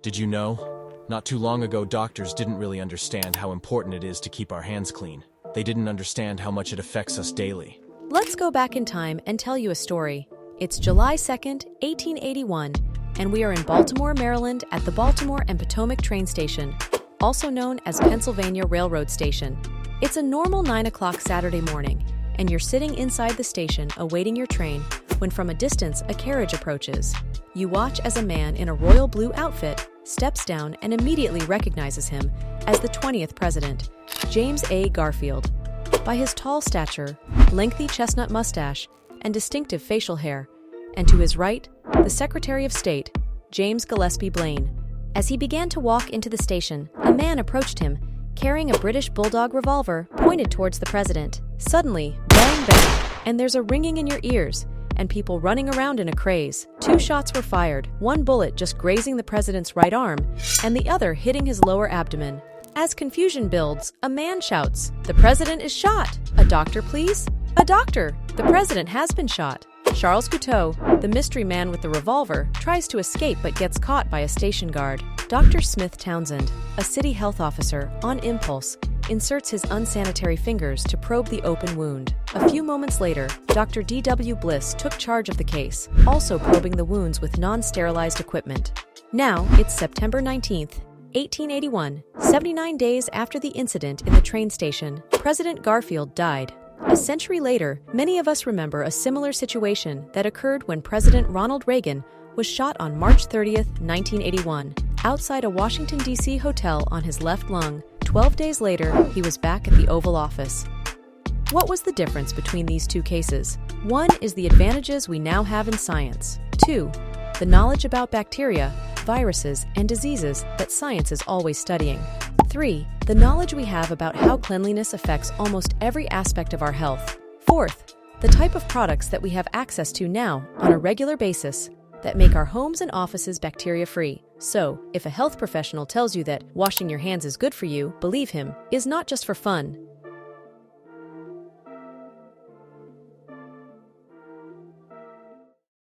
Did you know? Not too long ago, doctors didn't really understand how important it is to keep our hands clean. They didn't understand how much it affects us daily. Let's go back in time and tell you a story. It's July 2nd, 1881, and we are in Baltimore, Maryland at the Baltimore and Potomac train station, also known as Pennsylvania Railroad Station. It's a normal 9 o'clock Saturday morning, and you're sitting inside the station awaiting your train when from a distance a carriage approaches. You watch as a man in a royal blue outfit steps down and immediately recognizes him as the 20th president, James A. Garfield. By his tall stature, lengthy chestnut mustache, and distinctive facial hair, and to his right, the Secretary of State, James Gillespie Blaine. As he began to walk into the station, a man approached him, carrying a British bulldog revolver pointed towards the president. Suddenly, bang bang, and there's a ringing in your ears, and people running around in a craze. 2 shots were fired, one bullet just grazing the president's right arm, and the other hitting his lower abdomen. As confusion builds, a man shouts, "The president is shot! A doctor, please? A doctor! The president has been shot!" Charles Couteau, the mystery man with the revolver, tries to escape but gets caught by a station guard. Dr. Smith Townsend, a city health officer, on impulse, inserts his unsanitary fingers to probe the open wound. A few moments later, Dr. D.W. Bliss took charge of the case, also probing the wounds with non-sterilized equipment. Now, it's September 19th, 1881, 79 days after the incident in the train station. President Garfield died. A century later, many of us remember a similar situation that occurred when President Ronald Reagan was shot on March 30th, 1981, outside a Washington, D.C. hotel on his left lung. 12 days later, he was back at the Oval Office. What was the difference between these two cases? 1 is the advantages we now have in science. 2, the knowledge about bacteria, viruses, and diseases that science is always studying. 3, the knowledge we have about how cleanliness affects almost every aspect of our health. 4th, the type of products that we have access to now on a regular basis that make our homes and offices bacteria-free. So, if a health professional tells you that washing your hands is good for you, believe him, is not just for fun.